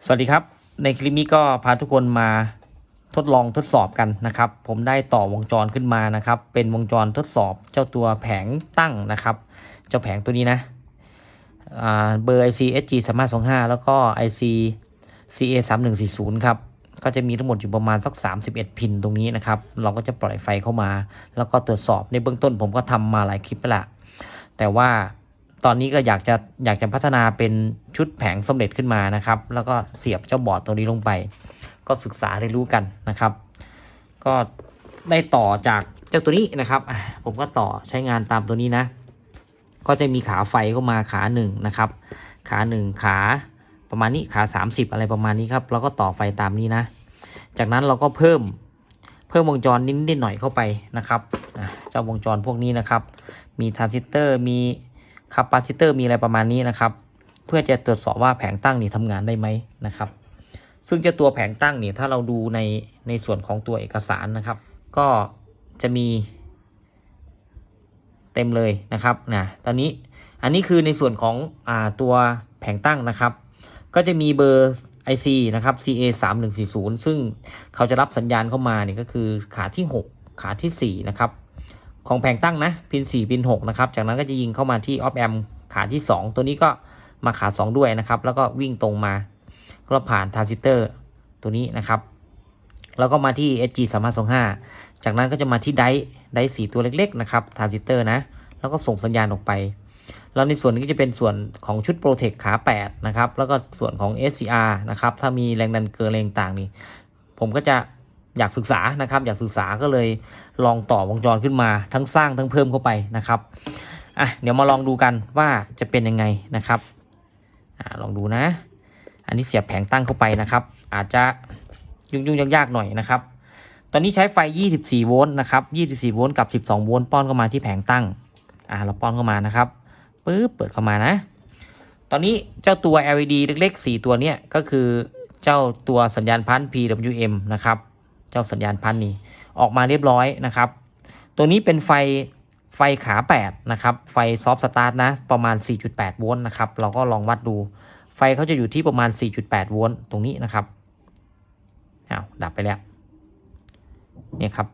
สวัสดีครับในคลิปนี้ก็พาทุกคนมาทดลองทดสอบกันนะครับผมได้ต่อวงจรขึ้นมานะครับเป็นวงจรทดสอบเจ้าตัวแผงตั้งนะครับเจ้าแผงตัวนี้นะเบอร์ IC SG 3525แล้วก็ IC CA 3140ครับก็จะมีทั้งหมดอยู่ประมาณสัก31พินตรงนี้นะครับเราก็จะปล่อยไฟเข้ามาแล้วก็ตรวจสอบในเบื้องต้นผมก็ทำมาหลายคลิปแล้วล่ะแต่ว่าตอนนี้ก็อยากจะพัฒนาเป็นชุดแผงสำเร็จขึ้นมานะครับแล้วก็เสียบเจ้าบอร์ดตัวนี้ลงไปก็ศึกษาเรียนรู้กันนะครับก็ได้ต่อจากเจ้าตัวนี้นะครับผมก็ต่อใช้งานตามตัวนี้นะก็จะมีขาไฟเข้ามาขาหนึ่งนะครับขาหนึ่งขาประมาณนี้ขา30อะไรประมาณนี้ครับแล้วก็ต่อไฟตามนี้นะจากนั้นเราก็เพิ่มวงจรนิดหน่อยเข้าไปนะครับเจ้าวงจรพวกนี้นะครับมีทรานซิสเตอร์มีคาปาซิเตอร์มีอะไรประมาณนี้นะครับเพื่อจะตรวจสอบว่าแผงตั้งนี่ทำงานได้ไหมนะครับซึ่งเจ้าตัวแผงตั้งเนี่ยถ้าเราดูในส่วนของตัวเอกสารนะครับก็จะมีเต็มเลยนะครับตอนนี้อันนี้คือในส่วนของตัวแผงตั้งนะครับก็จะมีเบอร์ IC นะครับ CA 3140ซึ่งเขาจะรับสัญญาณเข้ามาเนี่ยก็คือขาที่6ขาที่4นะครับของแผงตั้งนะพิน4พิน6นะครับจากนั้นก็จะยิงเข้ามาที่ออฟแอมขาที่2ตัวนี้ก็มาขา2ด้วยนะครับแล้วก็วิ่งตรงมาก็ผ่านทรานซิสเตอร์ตัวนี้นะครับแล้วก็มาที่ SG 3525จากนั้นก็จะมาที่ไดร์4ตัวเล็กๆนะครับทรานซิสเตอร์นะแล้วก็ส่งสัญญาณออกไปแล้วในส่วนนี้ก็จะเป็นส่วนของชุดโปรเทคขา8นะครับแล้วก็ส่วนของ SCR นะครับถ้ามีแรงดันเกินแรงต่างนี่ผมก็จะอยากศึกษานะครับอยากศึกษาก็เลยลองต่อวงจรขึ้นมาทั้งสร้างทั้งเพิ่มเข้าไปนะครับเดี๋ยวมาลองดูกันว่าจะเป็นยังไงนะครับลองดูนะอันนี้เสียบแผงตั้งเข้าไปนะครับอาจจะยุ่งยากๆหน่อยนะครับตอนนี้ใช้ไฟ24โวลต์นะครับ24โวลต์กับ12โวลต์ป้อนเข้ามาที่แผงตั้งเราป้อนเข้ามานะครับปึ๊บเปิดเข้ามานะตอนนี้เจ้าตัว LED เล็กๆ4ตัวเนี้ยก็คือเจ้าตัวสัญญาณพัน PWM นะครับเจ้าสัญญาณพันนี้ออกมาเรียบร้อยนะครับตัวนี้เป็นไฟขา8นะครับไฟซอฟต์สตาร์ทนะประมาณ 4.8 โวลต์นะครับเราก็ลองวัดดูไฟเขาจะอยู่ที่ประมาณ 4.8 โวลต์ตรงนี้นะครับดับไปแล้วเนี่ยครับ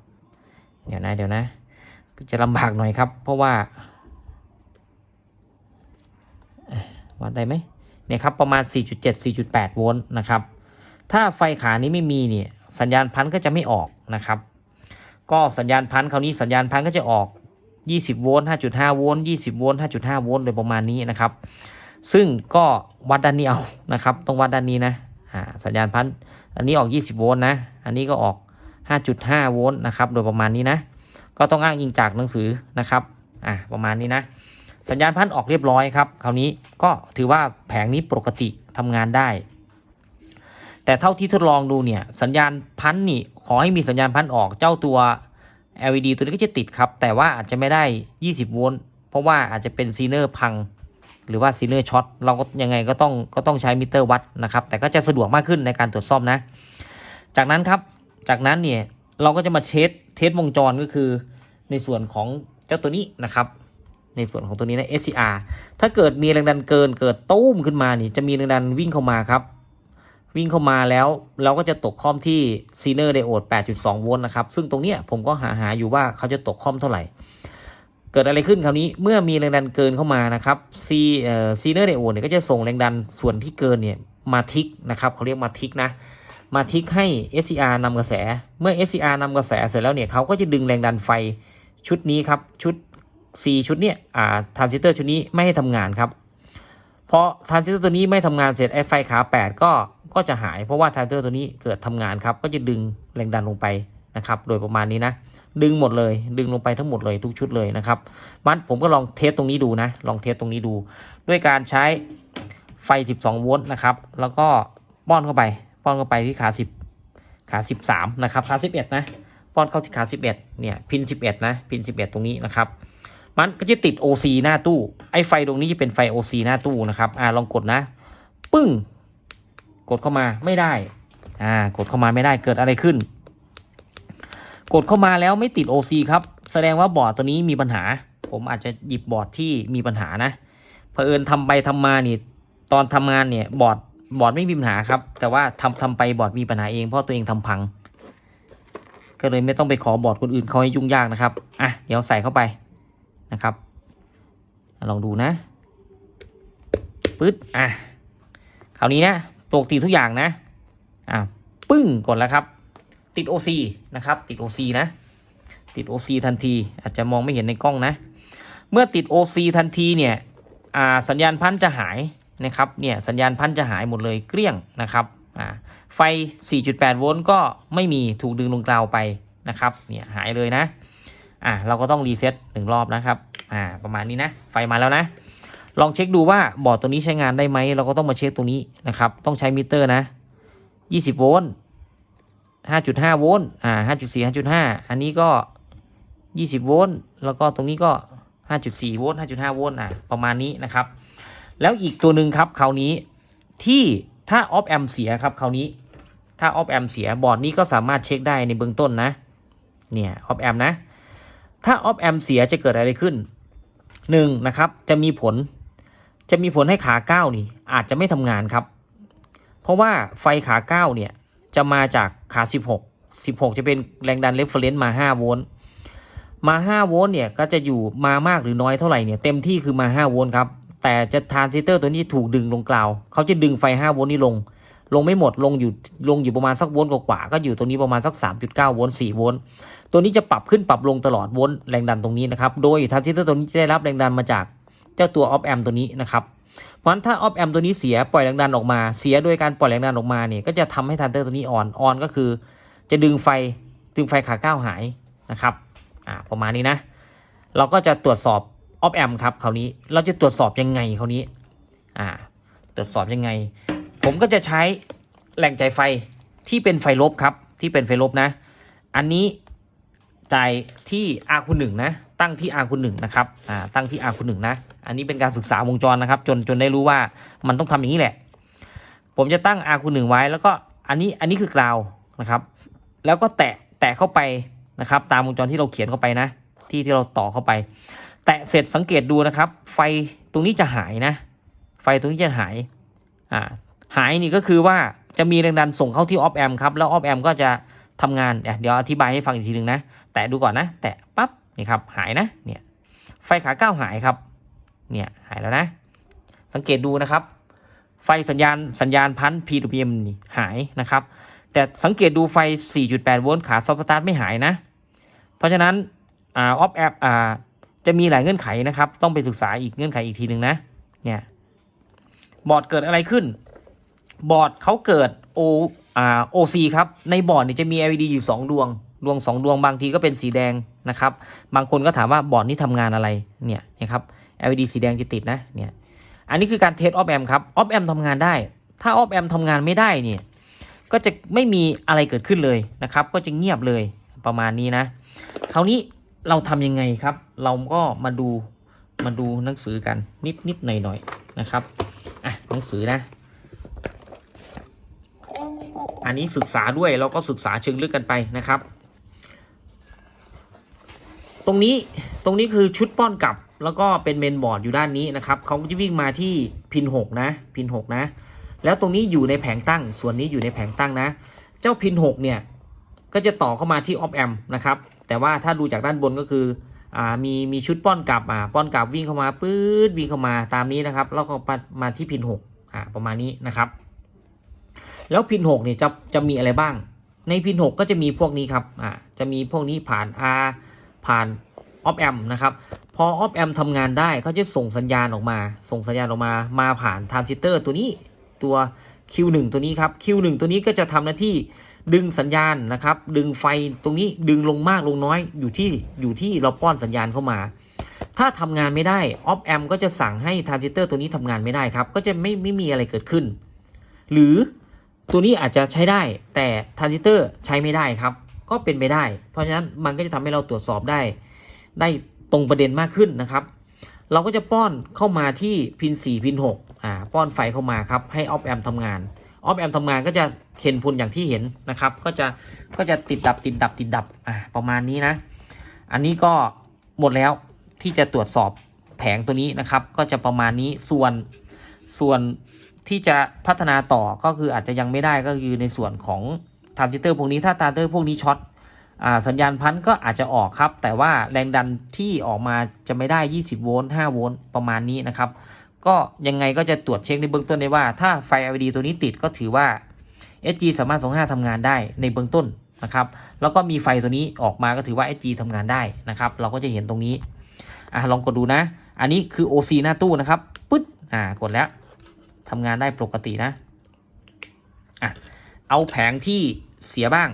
เดี๋ยวนะจะลำบากหน่อยครับเพราะว่าวัดได้ไหมเนี่ยครับประมาณ 4.7 4.8 โวลต์นะครับถ้าไฟขานี้ไม่มีเนี่ยสัญญาณพันก็จะไม่ออกนะครับก็สัญญาณพันคราวนี้สัญญาณพันก็จะออก20โวลต์ 5.5 โวลต์20โวลต์ 5.5 โวลต์โดยประมาณนี้นะครับซึ่งก็วัดด้านนี้เอานะครับต้องวัดด้านนี้นะสัญญาณพันอันนี้ออก20โวลต์นะอันนี้ก็ออก 5.5 โวลต์นะครับโดยประมาณนี้นะก็ต้องอ้างอิงจากหนังสือนะครับประมาณนี้นะสัญญาณพันออกเรียบร้อยครับคราวนี้ก็ถือว่าแผงนี้ปกติทำงานได้แต่เท่าที่ทดลองดูเนี่ยสัญญาณพันนี่ขอให้มีสัญญาณพันออกเจ้าตัว LED ตัวนี้ก็จะติดครับแต่ว่าอาจจะไม่ได้20โวลต์เพราะว่าอาจจะเป็นซีเนอร์พังหรือว่าซีเนอร์ช็อตเราก็ยังไงก็ต้องใช้มิเตอร์วัดนะครับแต่ก็จะสะดวกมากขึ้นในการตรวจสอบนะจากนั้นเนี่ยเราก็จะมาเทสวงจรก็คือในส่วนของเจ้าตัวนี้นะครับในส่วนของตัวนี้นะ SCR ถ้าเกิดมีแรงดันเกินเกิดตุ้มขึ้นมานี่จะมีแรงดันวิ่งเข้ามาครับวิ่งเข้ามาแล้วเราก็จะตกค่อมที่ซีเนอร์ไดโอด 8.2 โวลต์นะครับซึ่งตรงเนี้ยผมก็หาอยู่ว่าเขาจะตกค่อมเท่าไหร่เกิดอะไรขึ้นคราวนี้เมื่อมีแรงดันเกินเข้ามานะครับซีเนอร์ไดโอดเนี่ยก็จะส่งแรงดันส่วนที่เกินเนี่ยมาทิกนะครับเขาเรียกมาทิกนะมาทิกให้ SCR นำกระแสเมื่อ SCR นำกระแสเสร็จแล้วเนี่ยเขาก็จะดึงแรงดันไฟชุดนี้ครับชุด C ชุดเนี้ยทรานซิสเตอร์ชุดนี้ไม่ให้ทำงานครับเพราะทรานซิสเตอร์ตัวนี้ไม่ทำงานเสร็จไฟขา8ก็จะหายเพราะว่าทรานซิสเตอร์ตัวนี้เกิดทำงานครับก็จะดึงแรงดันลงไปนะครับโดยประมาณนี้นะดึงหมดเลยดึงลงไปทั้งหมดเลยทุกชุดเลยนะครับผมก็ลองเทสตรงนี้ดูนะลองเทสตรงนี้ดูด้วยการใช้ไฟ12โวลต์นะครับแล้วก็ป้อนเข้าไปที่ขา13นะครับขา11นะป้อนเข้าที่ขา11เนี่ยพิน11นะพิน11ตรงนี้นะครับมันก็จะติด OC หน้าตู้ไอ้ไฟตรงนี้จะเป็นไฟ OC หน้าตู้นะครับลองกดนะปึ้งกดเข้ามาไม่ได้กดเข้ามาไม่ได้เกิดอะไรขึ้นกดเข้ามาแล้วไม่ติด OC ครับแสดงว่าบอร์ดตัวนี้มีปัญหาผมอาจจะหยิบบอร์ดที่มีปัญหานะเผอิญทำไปทำมานี่ตอนทำงานเนี่ยบอร์ด บอร์ดไม่มีปัญหาครับแต่ว่าทำไปบอร์ดมีปัญหาเองเพราะตัวเองทำพังก็เลยไม่ต้องไปขอบอร์ดคนอื่นเขาให้ยุ่งยากนะครับอ่ะเดี๋ยวใส่เข้าไปนะครับลองดูนะปึ๊ดคราวนี้นะปกติทุกอย่างนะปึ้งกดแล้วครับติด OC นะครับติด OC นะติด OC ทันทีอาจจะมองไม่เห็นในกล้องนะเมื่อติด OC ทันทีเนี่ยสัญญาณพันจะหายนะครับเนี่ยสัญญาณพันจะหายหมดเลยเกลี้ยงนะครับไฟ 4.8 โวลต์ก็ไม่มีถูกดึงลงกราวไปนะครับเนี่ยหายเลยนะเราก็ต้องรีเซ็ต1รอบนะครับประมาณนี้นะไฟมาแล้วนะลองเช็คดูว่าบอร์ดตัวนี้ใช้งานได้ไหมเราก็ต้องมาเช็คตรงนี้นะครับต้องใช้มิเตอร์นะ20 โวลต์ 5.5 โวลต์ 5.4 5.5 อันนี้ก็20 โวลต์แล้วก็ตรงนี้ก็ 5.4 โวลต์ 5.5 โวลต์ประมาณนี้นะครับแล้วอีกตัวหนึ่งครับคราวนี้ที่ถ้าออฟแอมเสียครับคราวนี้ถ้าออฟแอมเสียบอร์ดนี้ก็สามารถเช็คได้ในเบื้องต้นนะเนี่ยออฟแอมนะถ้าออฟแอมเสียจะเกิดอะไรขึ้น1นะครับจะมีผลให้ขา9นี่อาจจะไม่ทำงานครับเพราะว่าไฟขา9เนี่ยจะมาจากขา16จะเป็นแรงดันเรฟเฟอเรนซ์มา5โวลต์5โวลต์เนี่ยก็จะอยู่มามากหรือน้อยเท่าไหร่เนี่ยเต็มที่คือมา5โวลต์ครับแต่จะทรานซิสเตอร์ตัวนี้ถูกดึงลงกราวเขาจะดึงไฟ5โวลต์นี้ลงไม่หมดลงอยู่ประมาณสักโวลต์กว่าก็อยู่ตรงนี้ประมาณสัก 3.9 โวลต์4โวลต์ตัวนี้จะปรับขึ้นปรับลงตลอดโวลต์แรงดันตรงนี้นะครับโดยทรานซิสเตอร์ตัวนี้จะได้รับแรงดันมาจากเจ้าตัวออฟแอมตัวนี้นะครับเพราะฉะนั้นถ้าออฟแอมตัวนี้เสียปล่อยแรงดันออกมาเสียโดยการปล่อยแรงดันออกมาเนี่ยก็จะทำให้ทรานซิสเตอร์ตัวนี้อ่อนก็คือจะดึงไฟขา9หายนะครับประมาณนี้นะเราก็จะตรวจสอบออฟแอมครับคราวนี้เราจะตรวจสอบยังไงคราวนี้ตรวจสอบยังไงผมก็จะใช้แหล่งจ่ายไฟที่เป็นไฟลบครับที่เป็นไฟลบนะอันนี้จ่ายที่ R-1 นะตั้งที่ R-1 นะครับตั้งที่ R-1 นะอันนี้เป็นการศึกษาวงจรนะครับจนได้รู้ว่ามันต้องทำอย่างนี้แหละผมจะตั้ง R-1 ไว้แล้วก็อันนี้คือกราวนะครับแล้วก็แตะเข้าไปนะครับตามวงจรที่เราเขียนเข้าไปนะที่เราต่อเข้าไปแตะเสร็จสังเกตดูนะครับไฟตรงนี้จะหายนะไฟตรงนี้จะหายนี่ก็คือว่าจะมีแรงดันส่งเข้าที่ออฟแอมครับแล้วออฟแอมก็จะทำงานเดี๋ยวอธิบายให้ฟังอีกทีนึงนะแตะดูก่อนนะแตะปั๊บนี่ครับหายนะเนี่ยไฟขา9หายครับเนี่ยหายแล้วนะสังเกตดูนะครับไฟสัญญาณพัน PWM นี่หายนะครับแต่สังเกตดูไฟ 4.8 โวลต์ขาซอฟต์สตาร์ทไม่หายนะเพราะฉะนั้นออฟแอมจะมีหลายเงื่อนไขนะครับต้องไปศึกษาอีกเงื่อนไขอีกทีนึงนะเนี่ยบอร์ดเกิดอะไรขึ้นบอร์ดเขาเกิดOC ครับในบอร์ดเนี่ยจะมี LED อยู่2 ดวง2 ดวงบางทีก็เป็นสีแดงนะครับบางคนก็ถามว่าบอร์ดนี้ทำงานอะไรเนี่ยนะครับ LED สีแดงจะติดนะเนี่ยอันนี้คือการเทสออฟแอมครับออฟแอมทำงานได้ถ้าออฟแอมทำงานไม่ได้เนี่ยก็จะไม่มีอะไรเกิดขึ้นเลยนะครับก็จะเงียบเลยประมาณนี้นะคราวนี้เราทำยังไงครับเราก็มาดูหนังสือกันนิดหน่อยนะครับหนังสือนะอันนี้ศึกษาด้วยเราก็ศึกษาเชิงลึกกันไปนะครับตรงนี้คือชุดป้อนกลับแล้วก็เป็นเมนบอร์ดอยู่ด้านนี้นะครับเขาจะวิ่งมาที่พิน6นะพิน6นะแล้วตรงนี้อยู่ในแผงตั้งส่วนนี้อยู่ในแผงตั้งนะเจ้าพิน6เนี่ยก็จะต่อเข้ามาที่ออฟแอมนะครับแต่ว่าถ้าดูจากด้านบนก็คือมีชุดป้อนกลับป้อนกลับวิ่งเข้ามาปื๊ดวิ่งเข้ามาตามนี้นะครับแล้วก็มาที่พิน6ประมาณนี้นะครับแล้วพิน6เนี่ยจะมีอะไรบ้างในพิน6ก็จะมีพวกนี้ครับจะมีพวกนี้ผ่านผ่านออฟแอมนะครับพอออฟแอมทำงานได้เขาจะส่งสัญญาณออกมาผ่านทรานซิสเตอร์ตัวนี้ตัว Q1 ตัวนี้ครับ Q1 ตัวนี้ก็จะทำหน้าที่ดึงสัญญาณนะครับดึงไฟตรงนี้ดึงลงมากลงน้อยอยู่ที่เราป้อนสัญญาณเข้ามาถ้าทำงานไม่ได้ออฟแอมก็จะสั่งให้ทรานซิสเตอร์ตัวนี้ทำงานไม่ได้ครับก็จะไม่มีอะไรเกิดขึ้นหรือตัวนี้อาจจะใช้ได้แต่ทรานซิสเตอร์ใช้ไม่ได้ครับก็เป็นไปได้เพราะฉะนั้นมันก็จะทำให้เราตรวจสอบได้ตรงประเด็นมากขึ้นนะครับเราก็จะป้อนเข้ามาที่พิน4พิน6ป้อนไฟเข้ามาครับให้ออฟแอมทำงานออฟแอมทำงานก็จะเข็นพุนอย่างที่เห็นนะครับก็จะติดดับประมาณนี้นะอันนี้ก็หมดแล้วที่จะตรวจสอบแผงตัวนี้นะครับก็จะประมาณนี้ส่วน ที่จะพัฒนาต่อก็คืออาจจะยังไม่ได้ก็คือในส่วนของทรานซิสเตอร์พวกนี้ถ้าทรานซิสเตอร์พวกนี้ช็อตสัญญาณพันธุ์ก็อาจจะออกครับแต่ว่าแรงดันที่ออกมาจะไม่ได้20โวลต์5โวลต์ประมาณนี้นะครับก็ยังไงก็จะตรวจเช็คในเบื้องต้นได้ว่าถ้าไฟ LED ตัวนี้ติดก็ถือว่า SG 3525ทำงานได้ในเบื้องต้นนะครับแล้วก็มีไฟตัวนี้ออกมาก็ถือว่า SG ทำงานได้นะครับเราก็จะเห็นตรงนี้ลองกดดูนะอันนี้คือ OC หน้าตู้นะครับปึ๊ดกดแล้วทำงานได้ปกตินะเอาแผงที่เสียบ้าง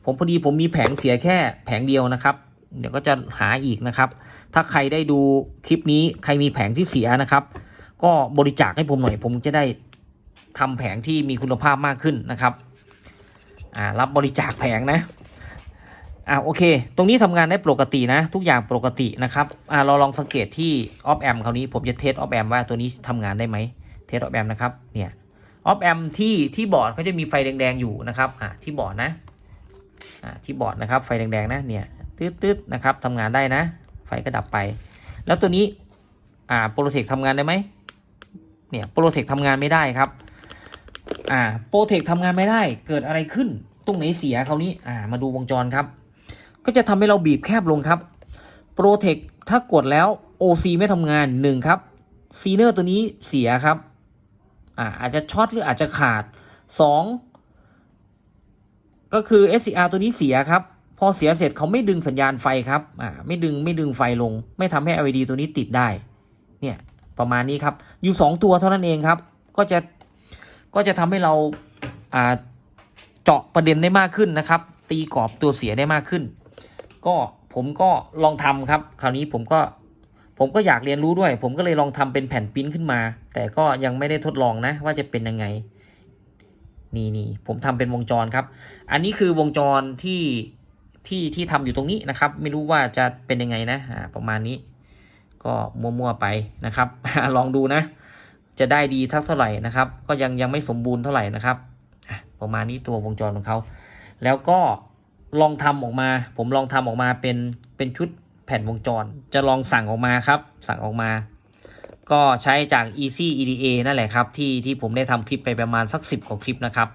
ผมพอดีผมมีแผงเสียแค่แผงเดียวนะครับเดี๋ยวก็จะหาอีกนะครับถ้าใครได้ดูคลิปนี้ใครมีแผงที่เสียนะครับก็บริจาคให้ผมหน่อยผมจะได้ทำแผงที่มีคุณภาพมากขึ้นนะครับรับบริจาคแผงนะโอเคตรงนี้ทำงานได้ปกตินะทุกอย่างปกตินะครับเราลองสังเกตที่ออฟแอมคราวนี้ผมจะเทสออฟแอมว่าตัวนี้ทำงานได้ไหมเทสออฟแอมนะครับเนี่ยออฟแอมที่บอร์ดเขาจะมีไฟแดงๆอยู่นะครับที่บอร์ดนะที่บอร์ดนะครับไฟแดงๆนะเนี่ยตืดๆนะครับทำงานได้นะไฟก็ดับไปแล้วตัวนี้โปรเทคทำงานได้ไหมเนี่ยโปรเทคทำงานไม่ได้ครับโปรเทคทำงานไม่ได้เกิดอะไรขึ้นตรงไหนเสียคราวนี้มาดูวงจรครับก็จะทำให้เราบีบแคบลงครับโปรเทคถ้ากดแล้ว OC ไม่ทำงาน1ครับซีเนอร์ตัวนี้เสียครับอาจจะช็อตหรืออาจจะขาด2ก็คือ SCR ตัวนี้เสียครับพอเสียเสร็จเขาไม่ดึงสัญญาณไฟครับไม่ดึงไฟลงไม่ทำให้ LED ตัวนี้ติดได้เนี่ยประมาณนี้ครับอยู่2ตัวเท่านั้นเองครับก็จะทำให้เราเจาะประเด็นได้มากขึ้นนะครับตีกรอบตัวเสียได้มากขึ้นก็ผมก็ลองทำครับคราวนี้ผมก็อยากเรียนรู้ด้วยผมก็เลยลองทำเป็นแผ่นปริ้นขึ้นมาแต่ก็ยังไม่ได้ทดลองนะว่าจะเป็นยังไงนี่ผมทำเป็นวงจรครับอันนี้คือวงจรที่ทำอยู่ตรงนี้นะครับไม่รู้ว่าจะเป็นยังไงนะประมาณนี้ก็มั่วๆไปนะครับ ลองดูนะจะได้ดีเท่าไหร่นะครับก็ยังไม่สมบูรณ์เท่าไหร่นะครับประมาณนี้ตัววงจรของเขาแล้วก็ลองทำออกมาผมลองทำออกมาเป็นชุดแผ่นวงจรจะลองสั่งออกมาครับสั่งออกมาก็ใช้จาก Easy EDA นั่นแหละครับที่ผมได้ทำคลิปไปประมาณสัก10กว่าคลิปนะครับ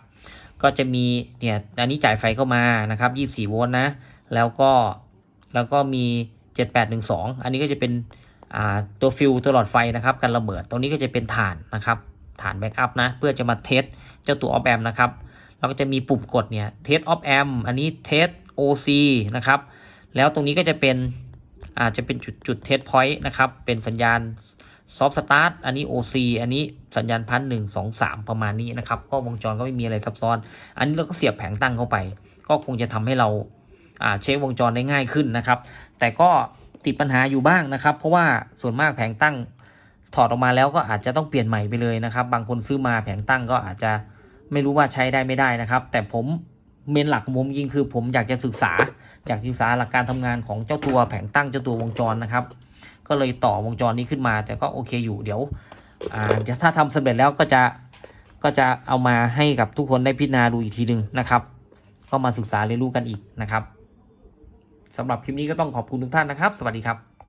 ก็จะมีเนี่ยอันนี้จ่ายไฟเข้ามานะครับ24โวลต์นะแล้วก็มี7812อันนี้ก็จะเป็นตัวฟิลตัวหลอดไฟนะครับกันระเบิดตรงนี้ก็จะเป็นฐานนะครับฐานแบ็กอัพนะเพื่อจะมาเทสเจ้าตัวออฟแอมนะครับแล้วก็จะมีปุ่มกดเนี่ยเทสออฟแอมอันนี้เทส OC นะครับแล้วตรงนี้ก็จะเป็นจะเป็นจุดเทสพอยต์นะครับเป็นสัญญาณซอฟต์สตาร์ทอันนี้ OC อันนี้สัญญาณพัน1 2 3ประมาณนี้นะครับก็วงจรก็ไม่มีอะไรซับซ้อนอันนี้เราก็เสียบแผงตั้งเข้าไปก็คงจะทำให้เราเช็ควงจรได้ง่ายขึ้นนะครับแต่ก็ติดปัญหาอยู่บ้างนะครับเพราะว่าส่วนมากแผงตั้งถอดออกมาแล้วก็อาจจะต้องเปลี่ยนใหม่ไปเลยนะครับบางคนซื้อมาแผงตั้งก็อาจจะไม่รู้ว่าใช้ได้ไม่ได้นะครับแต่ผมเมนหลักผมยิงคือผมอยากจะศึกษาหลักการทำงานของเจ้าตัวแผงตั้งเจ้าตัววงจรนะครับก็เลยต่อวงจรนี้ขึ้นมาแต่ก็โอเคอยู่เดี๋ยวถ้าทำสำเร็จแล้วก็จะเอามาให้กับทุกคนได้พิจารณาดูอีกทีหนึ่งนะครับก็มาศึกษาเรียนรู้กันอีกนะครับสำหรับคลิปนี้ก็ต้องขอบคุณทุกท่านนะครับสวัสดีครับ